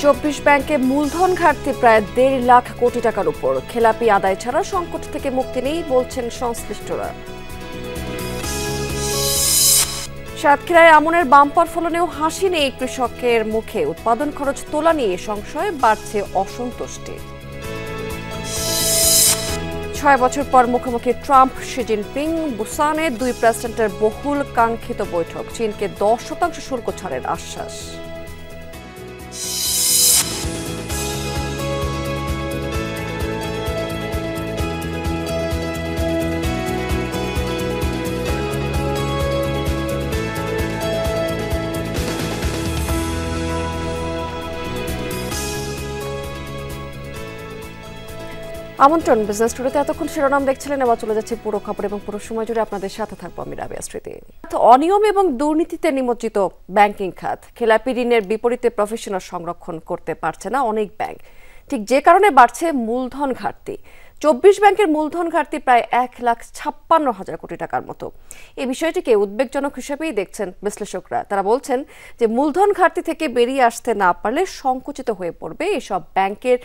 24 ব্যাংকে মূলধন ঘাটতি প্রায় 1.5 লাখ কোটি টাকার উপর। খেলাপি আদায় ছাড়া সংকট থেকে মুক্তি নেই বলছেন সংশ্লিষ্টরা। সাতক্ষীরায় আমনের বাম্পার ফলনেও হাসি নেই কৃষকের মুখে। উৎপাদন খরচ তোলা নিয়ে সংশয়, বাড়ছে অসন্তুষ্টি। 6 বছর পর মুখোমুখি ট্রাম্প শি জিনপিং। বুসানে দুই প্রেসিডেন্টের বহুল কাঙ্ক্ষিত বৈঠক। চীনকে 10% শুল্ক ছাড়ের আশ্বাস। আমন্ত্রণ বিজনেস টুডেতে এতক্ষণ শিরোনাম দেখছিলেন, এবার চলে যাচ্ছে পুরো খবর এবং পুরো সময় জুড়ে আপনাদের সাথে থাকবো আমি রাবিয়া স্মৃতি। অনিয়ম এবং দুর্নীতিতে নিমজ্জিত ব্যাংকিং খাত। খেলাপি ঋণের বিপরীতে প্রফেশনাল সংরক্ষণ করতে পারছে না অনেক ব্যাংক, ঠিক যে কারণে বাড়ছে মূলধন ঘাটতি। 24 ব্যাংকের মূলধন ঘাটতি প্রায় 1,56,000 কোটি টাকার মতো। এই বিষয়টিকে উদ্বেগজনক হিসেবেই দেখছেন বিশ্লেষকরা। তারা বলছেন যে মূলধন ঘাটতি থেকে বেরিয়ে আসতে না পারলে সংকুচিত হয়ে পড়বে এসব ব্যাংকের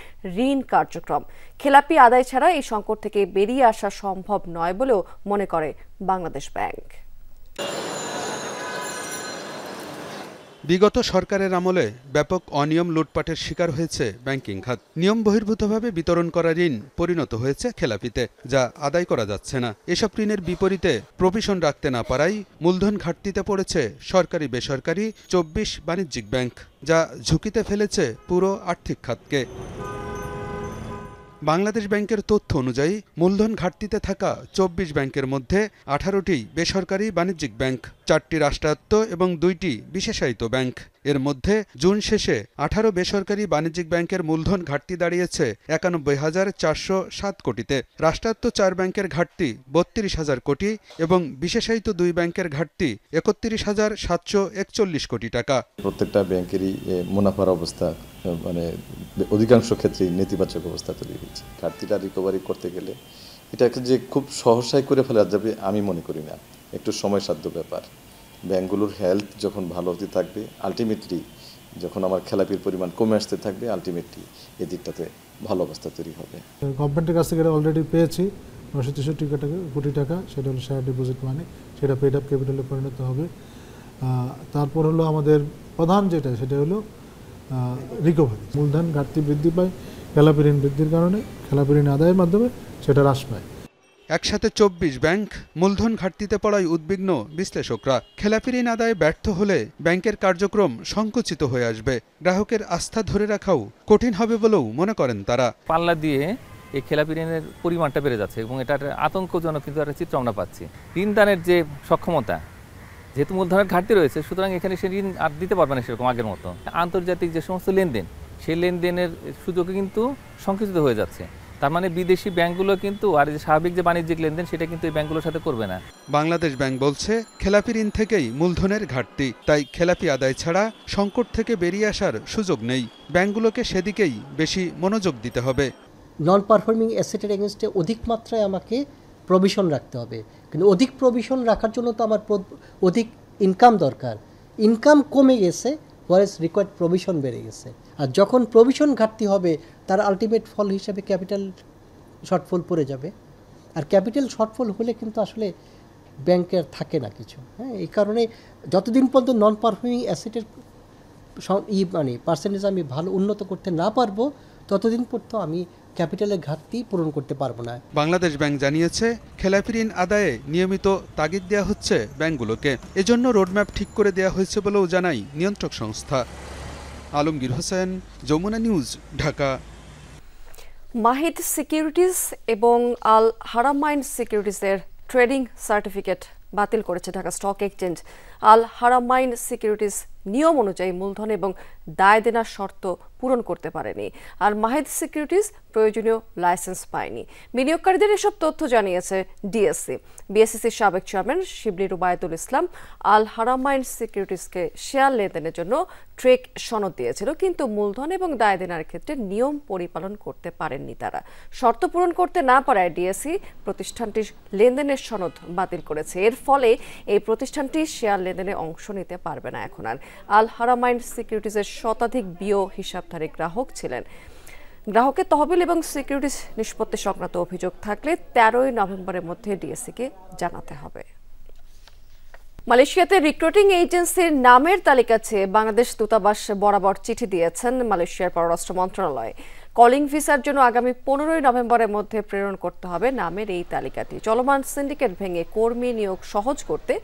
ঋণ কার্যক্রম। খেলাপি আদায় ছাড়া এই সংকট থেকে বেরিয়ে আসা সম্ভব নয় বলেও মনে করে বাংলাদেশ ব্যাংক। বিগত সরকারের আমলে ব্যাপক অনিয়ম লুটপাটের শিকার হয়েছে ব্যাংকিং খাত। নিয়ম বহির্ভূতভাবে বিতরণ করা ঋণ পরিণত হয়েছে খেলাপিতে, যা আদায় করা যাচ্ছে না। এসব ঋণের বিপরীতে প্রভিশন রাখতে না পারায় মূলধন ঘাটতিতে পড়েছে সরকারি বেসরকারি 24 বাণিজ্যিক ব্যাংক, যা ঝুঁকিতে ফেলেছে পুরো আর্থিক খাতকে। বাংলাদেশ ব্যাংকের তথ্য অনুযায়ী মূলধন ঘাটতিতে থাকা 24 ব্যাংকের মধ্যে 18টি বেসরকারি বাণিজ্যিক ব্যাংক, 4টি রাষ্ট্রায়ত্ত এবং 2টি বিশেষায়িত ব্যাংক। এর মধ্যে জুন শেষে 18 বেসরকারি বাণিজ্যিক ব্যাংকের মূলধন ঘাটতি দাঁড়িয়েছে 91,407 কোটিতে। রাষ্ট্রায়ত্ত 4 ব্যাংকের ঘাটতি 32,000 কোটি এবং বিশেষায়িত 2 ব্যাংকের ঘাটতি 31,741 কোটি টাকা। প্রত্যেকটা ব্যাংকেরই মুনাফার অবস্থা মানে অধিকাংশ ক্ষেত্রেই নেতিবাচক অবস্থা তৈরি হচ্ছে। ঘাটতিটা রিকভারি করতে গেলে এটাকে যে খুব সহসায় করে ফেলা যাবে আমি মনে করি না, একটু সময়সাধ্য ব্যাপার। ব্যাংকগুলোর হেলথ যখন ভালো হতে থাকবে, আলটিমেটলি যখন আমার খেলাপির পরিমাণ কমে আসতে থাকবে, আলটিমেটলি এদিকটাতে ভালো অবস্থা তৈরি হবে। গভর্নমেন্টের কাছ থেকে অলরেডি পেয়েছি 963 কোটি টাকা, সেটা হলো শেয়ার ডিপোজিট মানি, সেটা পেড আপ ক্যাপিটালে পরিণত হবে। তারপর হলো আমাদের প্রধান যেটা, সেটা হলো রিকভারি। মূলধন ঘাটতি বৃদ্ধি পায় খেলাপি ঋণ বৃদ্ধির কারণে, খেলাপি ঋণ আদায়ের মাধ্যমে সেটা হ্রাস পায়। একসাথে 24 ব্যাংক মূলধন ঘাটতিতে পড়ায় উদ্বিগ্ন বিশ্লেষকরা। খেলাপি ঋণ আদায়ে ব্যর্থ হলে ব্যাংকের কার্যক্রম সংকুচিত হয়ে আসবে। গ্রাহকের আস্থা ধরে রাখাও কঠিন হবে বলেও মনে করেন তারা। পাল্লা দিয়ে এই খেলাপি ঋণের পরিমাণটা বেড়ে যাচ্ছে এবং এটার আতঙ্কজনক কিন্তু একটা চিত্র আমরা পাচ্ছি। ঋণ দানের যে সক্ষমতা, যেহেতু মূলধনের ঘাটতি রয়েছে, সুতরাং এখানে সে ঋণ আর দিতে পারবে না সেরকম আগের মতো। আন্তর্জাতিক যে সমস্ত লেনদেন, সেই লেনদেনের সুযোগে কিন্তু সংকুচিত হয়ে যাচ্ছে। তার মানে বিদেশি ব্যাংকগুলো কিন্তু আর যে স্বাভাবিক যে বাণিজ্যিক লেনদেন, সেটা কিন্তু এই ব্যাংকগুলোর সাথে করবে না। বাংলাদেশ ব্যাংক বলছে খেলাপি ঋণ থেকেই মূলধনের ঘাটতি, তাই খেলাপি আদায় ছাড়া সংকট থেকে বেরিয়ে আসার সুযোগ নেই। ব্যাংকগুলোকে সেদিকেই বেশি মনোযোগ দিতে হবে। নন পারফর্মিং অ্যাসেটের এগেনস্টে অধিক মাত্রায় আমাকে প্রভিশন রাখতে হবে, কিন্তু অধিক প্রভিশন রাখার জন্য তো আমার অধিক ইনকাম দরকার। ইনকাম কমে গেছে, ওয়ারেস রিকোয়ার্ড প্রভিশন বেড়ে গেছে। আর যখন প্রভিশন ঘাটতি হবে, তার আলটিমেট ফল হিসাবে ক্যাপিটাল শর্টফল পড়ে যাবে। আর ক্যাপিটাল শর্টফল হলে কিন্তু আসলে ব্যাংকের থাকে না কিছু। হ্যাঁ, এই কারণে যতদিন পর্যন্ত নন পারফর্মিং অ্যাসেটের মানে পার্সেন্টেজ আমি ভালো উন্নত করতে না পারবো, ততদিন পর্যন্ত আমি ক্যাপিটালের ঘাটতি পূরণ করতে পারবো না। বাংলাদেশ ব্যাংক জানিয়েছে খেলাপি ঋণ আদায়ে নিয়মিত তাগিদ দেওয়া হচ্ছে ব্যাংকগুলোকে। এজন্য রোডম্যাপ ঠিক করে দেওয়া হয়েছে বলেও জানায় নিয়ন্ত্রক সংস্থা। আলমগীর হোসেন, যমুনা নিউজ, ঢাকা। মাহিদ সিকিউরিটিজ এবং আল হারামাইন সিকিউরিটিজের ট্রেডিং সার্টিফিকেট বাতিল করেছে ঢাকা স্টক এক্সচেঞ্জ। আল হারামাইন সিকিউরিটিজ নিয়ম অনুযায়ী মূলধন এবং দায় দেনার শর্ত পূরণ করতে পারেনি, আর মাহিদ সিকিউরিটিজ প্রয়োজনীয় লাইসেন্স পায়নি। বিনিয়োগকারীদের এসব তথ্য জানিয়েছে ডিএসসি। বিএসসিসির সাবেক চেয়ারম্যান শিবলি রুবায়েতুল ইসলাম আল হারামাইন সিকিউরিটিজকে শেয়ার লেনদেনের জন্য ট্রেক সনদ দিয়েছিল, কিন্তু মূলধন এবং দায় দেনার ক্ষেত্রে নিয়ম পরিপালন করতে পারেননি তারা। শর্ত পূরণ করতে না পারায় ডিএসসি প্রতিষ্ঠানটির লেনদেনের সনদ বাতিল করেছে। এর ফলে এই প্রতিষ্ঠানটি শেয়ার লেনদেনে অংশ নিতে পারবে না এখন আর। আল হারামাইন সিকিউরিটিজের শতাধিক বিও হিসাব নামধারী গ্রাহক ছিলেন। গ্রাহকের তহবিল এবং সিকিউরিটিজ নিষ্পত্তি সংক্রান্ত অভিযোগ থাকলে 13ই নভেম্বরের মধ্যে ডিএসসিকে জানাতে হবে। মালয়েশিয়াতে রিক্রুটিং এজেন্সির নামের তালিকা চেয়ে বাংলাদেশ দূতাবাস বরাবর চিঠি দিয়েছেন মালয়েশিয়ার পররাষ্ট্র মন্ত্রণালয়। কলিং ভিসার জন্য আগামী 15ই নভেম্বরের মধ্যে প্রেরণ করতে হবে নামের এই তালিকাটি। চলমান সিন্ডিকেট ভেঙে কর্মী নিয়োগ সহজ করতে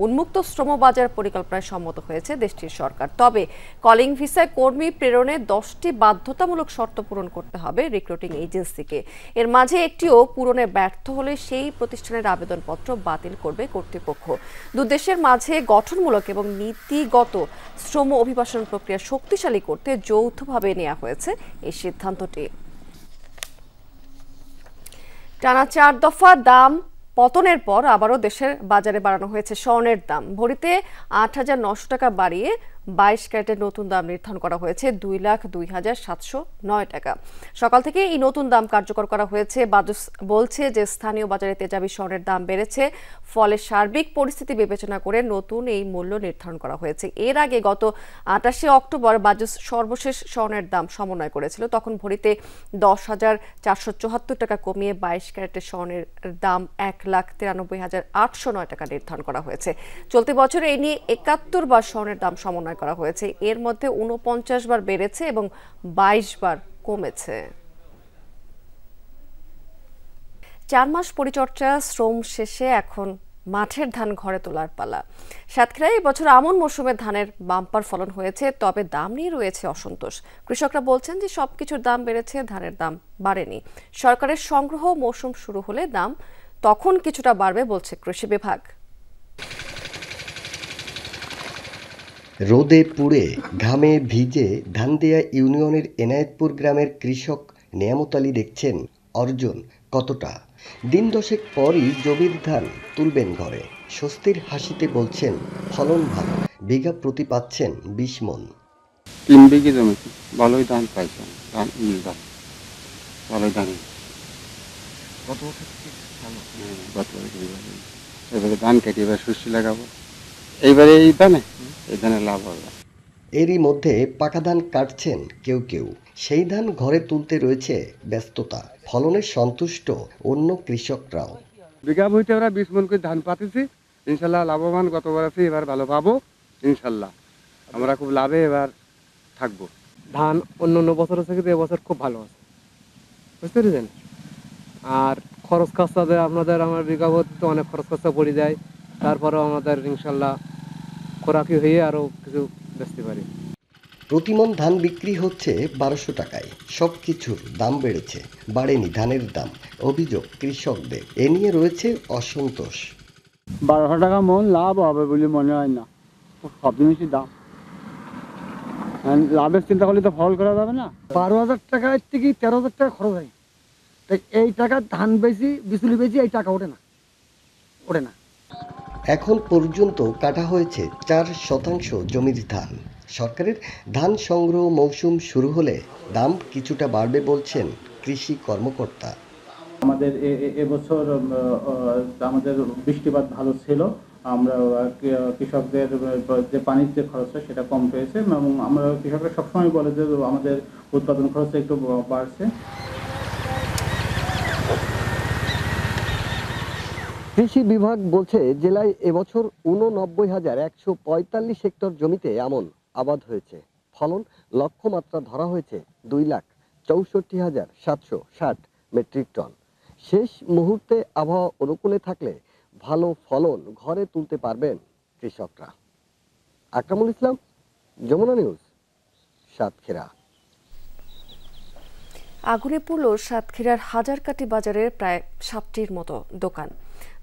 উন্মুক্ত শ্রম বাজার পরিকল্পনায় সম্মত হয়েছে দেশটির সরকার। তবে কলিং ভিসায় কর্মী প্রেরণে 10টি বাধ্যতামূলক শর্ত পূরণ করতে হবে রিক্রুটিং এজেন্সিকে। এর মাঝে একটিও পূরণে ব্যর্থ হলে সেই প্রতিষ্ঠানের আবেদনপত্র বাতিল করবে কর্তৃপক্ষ। দুই দেশের মাঝে গঠনমূলক এবং নীতিগত শ্রম অভিবাসন প্রক্রিয়া শক্তিশালী করতে যৌথভাবে নেওয়া হয়েছে এই সিদ্ধান্তটি। টানা 4 দফা দাম পতনের পর আবারও দেশের বাজারে বাড়ানো হয়েছে স্বর্ণের দাম। ভরিতে 8,900 টাকা বাড়িয়ে 22 ক্যারেটের নতুন দাম নির্ধারণ করা হয়েছে 2,02,709 টাকা। সকাল থেকে এই নতুন দাম কার্যকর করা হয়েছে। বাজুস বলছে যে স্থানীয় বাজারে তেজাবি স্বর্ণের দাম বেড়েছে, ফলে সার্বিক পরিস্থিতি বিবেচনা করে নতুন এই মূল্য নির্ধারণ করা হয়েছে। এর আগে গত 28 অক্টোবর বাজুস সর্বশেষ স্বর্ণের দাম সমন্বয় করেছিল। তখন ভরিতে 10,474 টাকা কমিয়ে 22 ক্যারেটের স্বর্ণের দাম 1,93,809 টাকা নির্ধারণ করা হয়েছে। চলতি বছরে এই নিয়ে 71 বার স্বর্ণের দাম সমন্বয় করা হয়েছে। এর মধ্যে 49 বার বেড়েছে এবং 22 বার কমেছে। 4 মাস পরিচর্যা শ্রম শেষে এখন মাঠের ধান ঘরে তোলার পালা। সাতক্ষীরায় এবছর আমন মৌসুমে ধানের বাম্পার ফলন হয়েছে, তবে দাম নিয়ে রয়েছে অসন্তোষ। কৃষকরা বলছেন যে সবকিছুর দাম বেড়েছে, ধানের দাম বাড়েনি। সরকারের সংগ্রহ মৌসুম শুরু হলে দাম তখন কিছুটা বাড়বে বলছে কৃষি বিভাগ। রোদে পুড়ে ঘামে ভিজে ধানদিয়া ইউনিয়নের এনায়েতপুর গ্রামের কৃষক নিয়ামত আলী দেখছেন অর্জন কতটা। দিন 10 পরই জমির ধান তুলবেন ঘরে। স্বস্তির হাসিতে বলছেন ফলন ভালো, বিঘা প্রতি পাচ্ছেন 20 মণ। 3 বিঘে জমিতে ভালোই ধান পাইছেন, ভালোই ধান। গত বছর এবারে ধান কেটে এবার শস্য লাগাবো, এইবারে এই ধানে লাভ হবে। এরই মধ্যে পাকা ধান কাটছেন কেউ কেউ, সেই ধান ঘরে তুলতে রয়েছে ব্যস্ততা। ফলনে সন্তুষ্ট অন্য কৃষকরাও। বিঘা বইতে আমরা 20 মণ করে ধান পাতেছি, ইনশাল্লাহ লাভবান গতবার আছে, এবার ভালো পাবো ইনশাল্লাহ। আমরা খুব লাভে এবার থাকবো। ধান অন্য বছর থেকে এবছর খুব ভালো আছে, বুঝতে পেরেছেন। আর খরচ খরচাতে আমার বিঘা তো অনেক খরচ খরচা পড়ে যায়, তারপরেও আমাদের ইনশাল্লাহ খোরাকি হয়ে আরও কিছু বেচতে পারি। প্রতিমণ ধান বিক্রি হচ্ছে 1200 টাকায়। সব কিছুর দাম বেড়েছে, বাড়েনি ধানের দাম। অভিযোগ কৃষকদের, এ নিয়ে রয়েছে অসন্তোষ। 1200 টাকা মন লাভ হবে বলে মনে হয় না, সব জিনিসই দাম। লাভের চিন্তা করলে তো ফল করা যাবে না। 12,000 টাকার থেকে 13,000 টাকা খরচ হয়, তাই এই টাকা ধান বেশি বিচুলি বেশি এই টাকা ওঠে না। এখন পর্যন্ত কাটা হয়েছে 4% জমির ধান। সরকারের ধান সংগ্রহ মৌসুম শুরু হলে দাম কিছুটা বাড়বে বলছেন কৃষি কর্মকর্তা। আমাদের এবছর আমাদের বৃষ্টিপাত ভালো ছিল, আমরা কৃষকদের যে পানির যে খরচটা সেটা কম পেয়েছে, এবং আমরা কৃষকরা সবসময় বলে যে আমাদের উৎপাদন খরচটা একটু বাড়ছে। কৃষি বিভাগ বলছে জেলায় এবছর 89,145 হেক্টর জমিতে আমন আবাদ হয়েছে। ফলন লক্ষ্যমাত্রা ধরা হয়েছে 2,64,760 মেট্রিক টন। শেষ মুহূর্তে আবহাওয়া অনুকূলে থাকলে ভালো ফলন ঘরে তুলতে পারবেন কৃষকরা। আকরামুল ইসলাম, যমুনা নিউজ, সাতক্ষীরা। আগুনে পুড়ল সাতক্ষীরার হাজারকাটি বাজারের প্রায় 7টির মতো দোকান।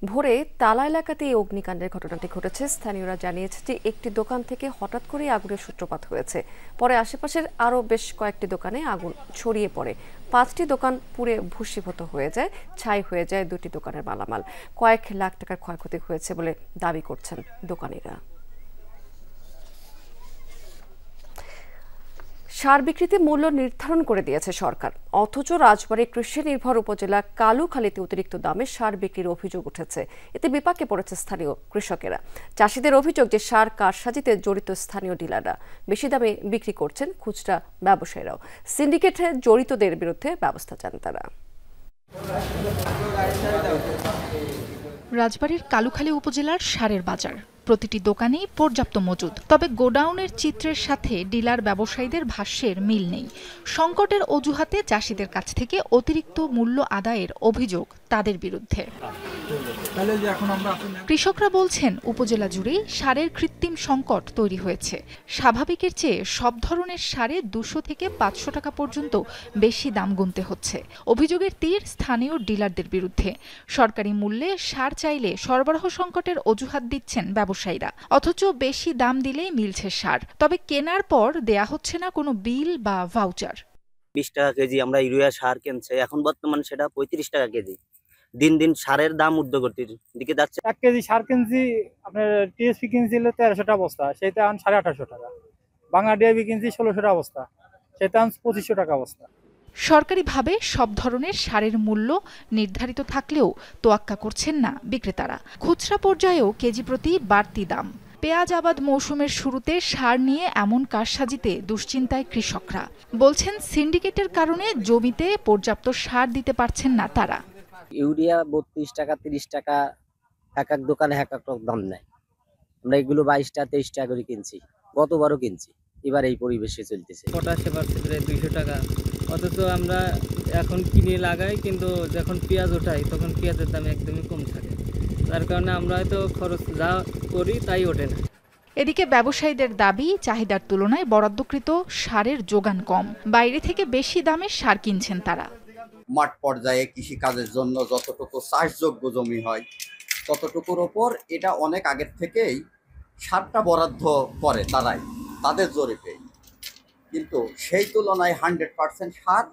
ভোরে তালা এলাকাতে এই অগ্নিকাণ্ডের ঘটনাটি ঘটেছে। স্থানীয়রা জানিয়েছে যে একটি দোকান থেকে হঠাৎ করেই আগুনের সূত্রপাত হয়েছে। পরে আশেপাশের আরও বেশ কয়েকটি দোকানে আগুন ছড়িয়ে পড়ে। 5টি দোকান পুড়ে ভূষীভূত হয়ে যায়, ছাই হয়ে যায় 2টি দোকানের মালামাল। কয়েক লাখ টাকার ক্ষয়ক্ষতি হয়েছে বলে দাবি করছেন দোকানিরা। সার বিক্রিতে মূল্য নির্ধারণ করে দিয়েছে সরকার, অথচ রাজবাড়ী কৃষি নির্ভর উপজেলা কালুখালীতে অতিরিক্ত দামে সার বিক্রির অভিযোগ উঠেছে। এতে বিপাকে পড়েছে স্থানীয় কৃষকেরা। চাষিদের অভিযোগ যে সার কারসাজিতে জড়িত স্থানীয় ডিলাররা বেশি দামে বিক্রি করছেন, খুচরা ব্যবসায়ীরাও। সিন্ডিকেটে জড়িতদের বিরুদ্ধে ব্যবস্থা চান তারা। রাজবাড়ীর কালুখালী উপজেলার সারের বাজার, প্রতিটি দোকানেই পর্যাপ্ত মজুদ, তবে গোডাউনের চিত্রের সাথে ডিলার ব্যবসায়ীদের ভাষ্যের মিল নেই। সংকটের অজুহাতে চাষিদের কাছ থেকে অতিরিক্ত মূল্য আদায়ের অভিযোগ তাদের বিরুদ্ধে। কৃষকরা বলছেন, উপজেলা জুড়েই সারের কৃত্রিম সংকট তৈরি হয়েছে। স্বাভাবিকের চেয়ে সব ধরনের সারে 200 থেকে 500 টাকা পর্যন্ত বেশি দাম গুনতে হচ্ছে। অভিযোগের তীর স্থানীয় ডিলারদের বিরুদ্ধে। সরকারি মূল্যে সার চাইলে সরবরাহ সংকটের অজুহাত দিচ্ছেন ব্যবসায়ীরা, অথচ বেশি দাম দিলেই মিলছে সার, তবে কেনার পর দেয়া হচ্ছে না কোনো বিল বা ভাউচার। 20 টাকা কেজি আমরা ইউরিয়া সার কিনছে, এখন বর্তমানে সেটা 35 টাকা কেজি। দিন দিন সারের দাম ঊর্ধ্বগতির দিকে যাচ্ছে। 1 কেজি সার কিনছি, আপনার টিএসপি কিনছিল 1300 টাকা বস্তা, সেটা এখন 1850 টাকা। বাংলা ডিআইবি কিনছি 1600 টাকা বস্তা, সেটা এখন 2500 টাকা বস্তা। সরকারিভাবে সব ধরনের সারের মূল্য নির্ধারিত থাকলেও তোয়াক্কা করছেন না বিক্রেতারা। খুচরা পর্যায়েও কেজি প্রতি বাড়তি দাম। পেঁয়াজ আবাদ মৌসুমের শুরুতে সার নিয়ে এমন কারসাজিতে দুশ্চিন্তায় কৃষকরা। বলছেন, সিন্ডিকেটের কারণে জমিতে পর্যাপ্ত সার দিতে পারছেন না তারা। ইউরিয়া 32 টাকা 30 টাকা, এক এক দোকানে এক এক দাম নেয়। আমরা এগুলো 22 টাকা 23 টাকা করে কিনছি, গতবারও কিনছি, এবার এই পরিবেশে চলতেছে। পটাশে পাচ্ছে প্রায় 200 টাকা, অথচ আমরা এখন কিনে লাগাই, কিন্তু যখন পেঁয়াজ ওঠাই তখন পেঁয়াজের দাম একদমই কম থাকে, তার কারণে আমরা হয়তো খরচ যা করি তাই ওঠে না। এদিকে ব্যবসায়ীদের দাবি, চাহিদার তুলনায় বরাদ্দকৃত সারের যোগান কম, বাইরে থেকে বেশি দামে সার কিনছেন তারা। মাঠ পর্যায়ে কৃষি কাজের জন্য যতটুকু চাষযোগ্য জমি হয় ততটুকুর ওপর এটা অনেক আগের থেকেই সারটা বরাদ্দ করে তারাই তাদের জরিপে, কিন্তু সেই তুলনায় 100% সার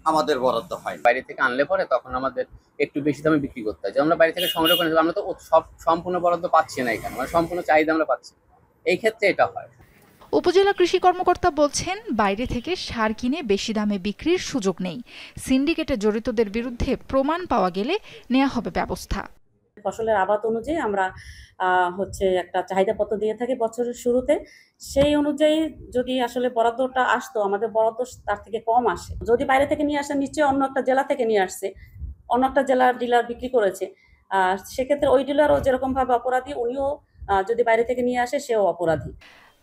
আমাদের বরাদ্দ হয়। বাইরে থেকে আনলে পরে তখন আমাদের একটু বেশি দামে বিক্রি করতে হয়। যে আমরা বাইরে থেকে সংগ্রহ করে আমরা তো সব সম্পূর্ণ বরাদ্দ পাচ্ছি না এখানে, মানে সম্পূর্ণ চাহিদা আমরা পাচ্ছি, এই ক্ষেত্রে এটা হয়। উপজেলা কৃষি কর্মকর্তা বলছেন, বাইরে থেকে সার কিনে বেশি দামে বিক্রির সুযোগ নেই। সিন্ডিকেটে জড়িতদের বিরুদ্ধে প্রমাণ পাওয়া গেলে নেওয়া হবে ব্যবস্থা। ফসলের আবাদ অনুযায়ী আমরা একটা চাহিদাপত্র দিয়ে থাকি বছরের শুরুতে। সেই অনুযায়ী যদি আসলে বরাদ্দটা আসতো, আমাদের বরাদ্দ তার থেকে কম আসে। যদি বাইরে থেকে নিয়ে আসে, নিশ্চয়ই অন্য একটা জেলা থেকে নিয়ে আসছে, অন্য একটা জেলার ডিলার বিক্রি করেছে, সেক্ষেত্রে ওই ডিলারও যেরকমভাবে অপরাধী, উনিও যদি বাইরে থেকে নিয়ে আসে সেও অপরাধী।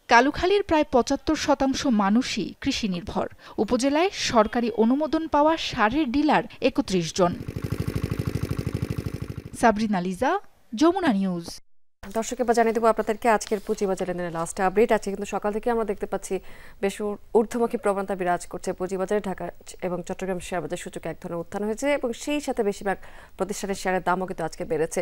কালুখালীর প্রায় 75% মানুষই কৃষি নির্ভর। উপজেলায় সরকারি অনুমোদন পাওয়া সারের ডিলার 31 জন। সাবরিনা লিজা, যমুনা নিউজ। দর্শক, এবার জানিয়ে দেবো আপনাদেরকে আজকের পুঁজিবাজার লেনদেনের লাস্ট আপডেট আছে। কিন্তু সকাল থেকে আমরা দেখতে পাচ্ছি বেশ ঊর্ধ্বমুখী প্রবণতা বিরাজ করছে পুঁজিবাজারে। ঢাকা এবং চট্টগ্রাম শেয়ার বাজার সূচকে এক ধরনের উত্থান হয়েছে এবং সেই সাথে বেশিরভাগ প্রতিষ্ঠানের শেয়ারের দামও কিন্তু আজকে বেড়েছে।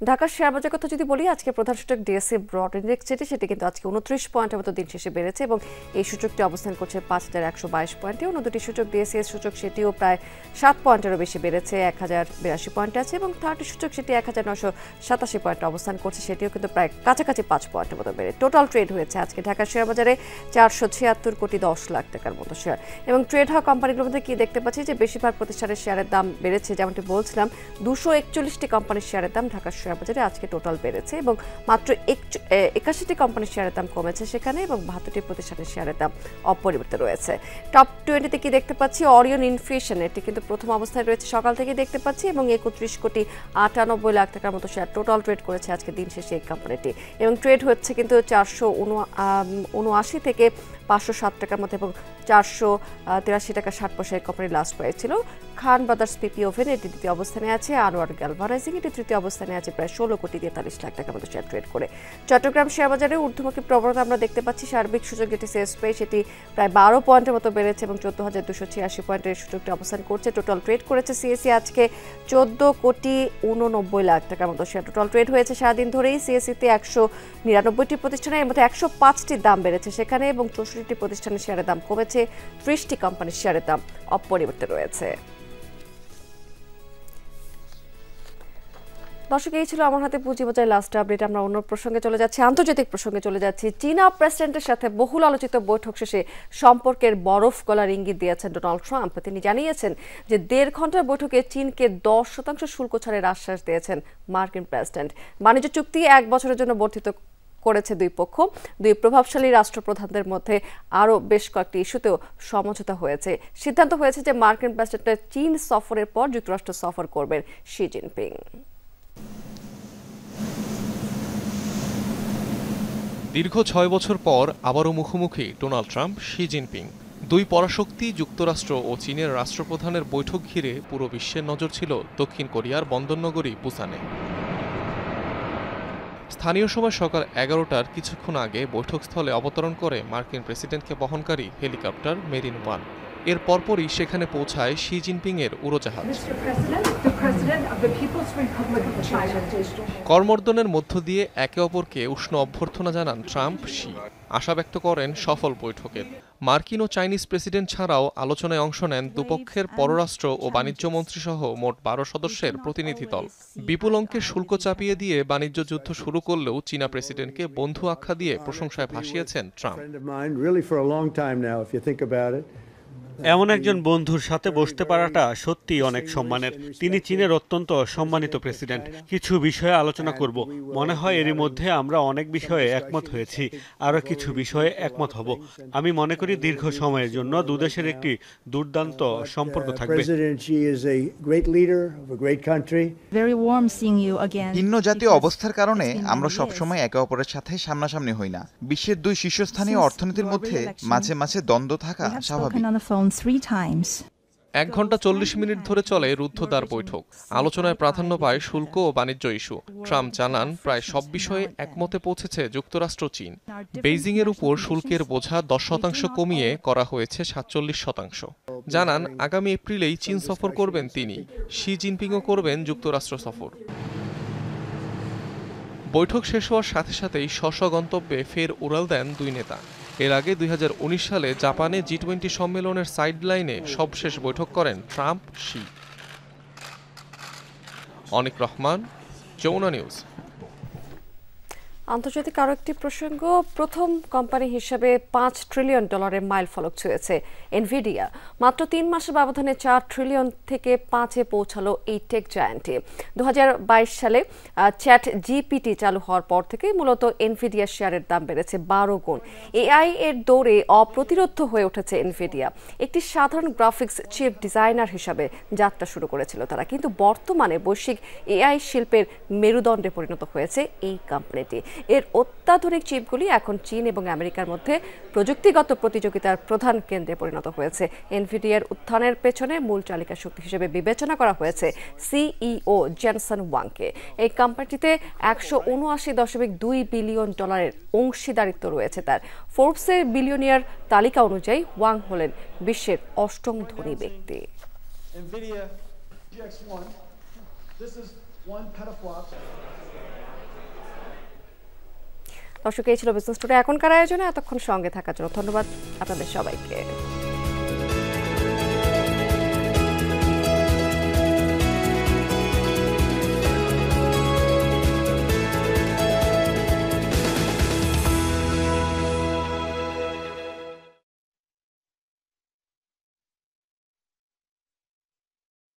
ঢাকার শেয়ার বাজার কথা যদি বলি, আজকে প্রধান সূচক ডিএসসি ব্রড ইন্ডেক্স সেটি কিন্তু আজকে 29 পয়েন্টের মতো দিন শেষে বেড়েছে এবং এই সূচকটি অবস্থান করছে 5122 পয়েন্টে। অন্য দুটি সূচক ডিএসসিএস সূচক সেটিও প্রায় 7 পয়েন্টেরও বেশি বেড়েছে, 1082 পয়েন্টে আছে এবং 30 সূচক সেটি 1987 পয়েন্টে অবস্থান করছে, সেটিও কিন্তু প্রায় কাছাকাছি 5 পয়েন্টের মতো বেড়ে টোটাল ট্রেড হয়েছে আজকে ঢাকার শেয়ার বাজারে 476 কোটি 10 লাখ টাকার মতো শেয়ার। এবং ট্রেড হওয়া কোম্পানিগুলোর মধ্যে কি দেখতে পাচ্ছি যে বেশিরভাগ প্রতিষ্ঠানের শেয়ারের দাম বেড়েছে। যেমনটি বলছিলাম, 241টি কোম্পানির শেয়ারের দাম ঢাকার শেয়ার বাজারে আজকে টোটাল বেড়েছে এবং মাত্র 81টি কোম্পানির শেয়ারের দাম কমেছে সেখানে এবং 72টি প্রতিষ্ঠানের শেয়ারের দাম অপরিবর্তিত রয়েছে। টপ 20তে কি দেখতে পাচ্ছি, অরিয়ন ইনফিউশন এটি কিন্তু প্রথম অবস্থায় রয়েছে সকাল থেকে দেখতে পাচ্ছি এবং 31 কোটি 98 লাখ টাকার মতো শেয়ার টোটাল ট্রেড করেছে আজকে দিন শেষে এই কোম্পানিটি এবং ট্রেড হচ্ছে কিন্তু 479 থেকে 507 টাকার মধ্যে এবং 483 টাকা 60 পয়সা এই কোম্পানির লাস্ট প্রাইস ছিল। খান ব্রাদার্স পিপি ওভেন এটি দ্বিতীয় অবস্থানে আছে, আনোয়ার গ্যালভানাইজিং এটি তৃতীয় অবস্থানে আছে প্রায় 16 কোটি 43 লাখ টাকার মতো শেয়ার ট্রেড করে। চট্টগ্রাম শেয়ার বাজারে ঊর্ধ্বমুখী প্রবণতা আমরা দেখতে পাচ্ছি। সার্বিক সূচক যেটি সেন্সপে সেটি প্রায় 12 পয়েন্টের মতো বেড়েছে এবং 14286 পয়েন্টের সূচকটি অবস্থান করছে। টোটাল ট্রেড করেছে সিএসসি আজকে 14 কোটি 89 লাখ টাকার মতো শেয়ার টোটাল ট্রেড হয়েছে সারাদিন ধরেই। সিএসসিতে 199টি প্রতিষ্ঠানের এর মধ্যে 105টির দাম বেড়েছে সেখানে এবং 64টি প্রতিষ্ঠানের শেয়ারের দাম কমেছে, 30টি কোম্পানির শেয়ারের দাম অপরিবর্তিত রয়েছে। দর্শক, এই ছিল আমার হাতে পুঁজিবাজার লাস্ট আপডেট। আমরা অন্য প্রসঙ্গে চলে যাচ্ছি, আন্তর্জাতিক প্রসঙ্গে চলে যাচ্ছি। চীনা প্রেসিডেন্টের সাথে বহুল আলোচিত বৈঠক শেষে সম্পর্কের বরফ গলার ইঙ্গিত দিয়েছেন ডোনাল্ড ট্রাম্প। তিনি জানিয়েছেন যে 1.5 ঘন্টার বৈঠকে চীনকে 10% শুল্ক ছাড়ের আশ্বাস দিয়েছেন মার্কিন প্রেসিডেন্ট। বাণিজ্য চুক্তি 1 বছরের জন্য বর্ধিত করেছে দুই পক্ষ। দুই প্রভাবশালী রাষ্ট্রপ্রধানদের মধ্যে আরও বেশ কয়েকটি ইস্যুতেও সমঝোতা হয়েছে। সিদ্ধান্ত হয়েছে যে মার্কিন প্রেসিডেন্টের চীন সফরের পর যুক্তরাষ্ট্র সফর করবেন শি জিনপিং। দীর্ঘ 6 বছর পর আবারও মুখোমুখি ডোনাল্ড ট্রাম্প শি জিনপিং। দুই পরাশক্তি যুক্তরাষ্ট্র ও চীনের রাষ্ট্রপ্রধানের বৈঠক ঘিরে পুরো বিশ্বের নজর ছিল দক্ষিণ কোরিয়ার বন্দরনগরী বুসানে। স্থানীয় সময় সকাল 11টার কিছুক্ষণ আগে বৈঠকস্থলে অবতরণ করে মার্কিন প্রেসিডেন্টকে বহনকারী হেলিকপ্টার মেরিন ওয়ান। এর পরপরই সেখানে পৌঁছায় শি জিনপিংয়ের উড়োজাহাজ। করমর্দনের মধ্য দিয়ে একে অপরকে উষ্ণ অভ্যর্থনা জানান ট্রাম্প শি। আশা ব্যক্ত করেন সফল বৈঠকের। মার্কিন ও চাইনিজ প্রেসিডেন্ট ছাড়াও আলোচনায় অংশ নেন দুপক্ষের পররাষ্ট্র ও বাণিজ্য মন্ত্রীসহ মোট 12 সদস্যের প্রতিনিধি দল। বিপুল অঙ্কের শুল্ক চাপিয়ে দিয়ে বাণিজ্য যুদ্ধ শুরু করলেও চীনা প্রেসিডেন্টকে বন্ধু আখ্যা দিয়ে প্রশংসায় ভাসিয়েছেন ট্রাম্প। এমন একজন বন্ধুর সাথে বসতে পারাটা সত্যিই অনেক সম্মানের। তিনি চীনের অত্যন্ত সম্মানিত প্রেসিডেন্ট। কিছু বিষয়ে আলোচনা করব, মনে হয় এরই মধ্যে আমরা অনেক বিষয়ে একমত হয়েছি, আরও কিছু বিষয়ে একমত হব। আমি মনে করি দীর্ঘ সময়ের জন্য দুদেশের একটি দুর্দান্ত সম্পর্ক থাকবে। ভিন্ন জাতীয় অবস্থার কারণে আমরা সবসময় একে অপরের সাথে সামনাসামনি হই না। বিশ্বের দুই শীর্ষস্থানীয় অর্থনীতির মধ্যে মাঝে মাঝে দ্বন্দ্ব থাকা স্বাভাবিক। 1 ঘন্টা 40 মিনিট ধরে চলে রুদ্ধদ্বার বৈঠক। আলোচনায় প্রাধান্য পায় শুল্ক ও বাণিজ্য ইস্যু। ট্রাম্প জানান প্রায় সব বিষয়ে একমতে পৌঁছেছে যুক্তরাষ্ট্র চীন। বেইজিংয়ের উপর শুল্কের বোঝা 10% কমিয়ে করা হয়েছে 47%। জানান আগামী এপ্রিলেই চীন সফর করবেন তিনি। শি জিনপিংও করবেন যুক্তরাষ্ট্র সফর। বৈঠক শেষ হওয়ার সাথে সাথেই স্ব গন্তব্যে ফের উড়াল দেন দুই নেতা। এর আগে 2019 সালে জাপানে G20 সম্মেলনের সাইডলাইনে সবশেষ বৈঠক করেন Trump Xi. Anik Rahman, Jamuna News. আন্তর্জাতিক আরও একটি প্রসঙ্গ, প্রথম কোম্পানি হিসেবে $5 ট্রিলিয়ন মাইল ফলক ছুঁয়েছে এনভিডিয়া। মাত্র 3 মাসের ব্যবধানে 4 ট্রিলিয়ন থেকে 5-এ পৌঁছালো এই টেক জায়ান্টে। 2022 সালে চ্যাট জিপিটি চালু হওয়ার পর থেকে মূলত এনভিডিয়া শেয়ারের দাম বেড়েছে 12 গুণ। এআই এর দৌড়ে অপ্রতিরোধ্য হয়ে উঠেছে এনভিডিয়া। একটি সাধারণ গ্রাফিক্স চিপ ডিজাইনার হিসাবে যাত্রা শুরু করেছিল তারা, কিন্তু বর্তমানে বৈশ্বিক এআই শিল্পের মেরুদণ্ডে পরিণত হয়েছে এই কোম্পানিটি। এর অত্যাধুনিক চিপগুলি এখন চীন এবং আমেরিকার মধ্যে প্রযুক্তিগত প্রতিযোগিতার প্রধান কেন্দ্রে পরিণত হয়েছে। এনভিডিয়ার উত্থানের পেছনে মূল চালিকা শক্তি হিসেবে বিবেচনা করা হয়েছে সিইও জেনসন ওয়াংকে। এই কোম্পানিটিতে $179.2 বিলিয়ন অংশীদারিত্ব রয়েছে তার। ফোর্বসের বিলিয়নিয়ার তালিকা অনুযায়ী ওয়াং হলেন বিশ্বের 8ম ধনী ব্যক্তি। দর্শক, এই ছিল বিজনেস টুডে এখনকার আয়োজনে। এতক্ষণ সঙ্গে থাকার জন্য ধন্যবাদ আপনাদের সবাইকে।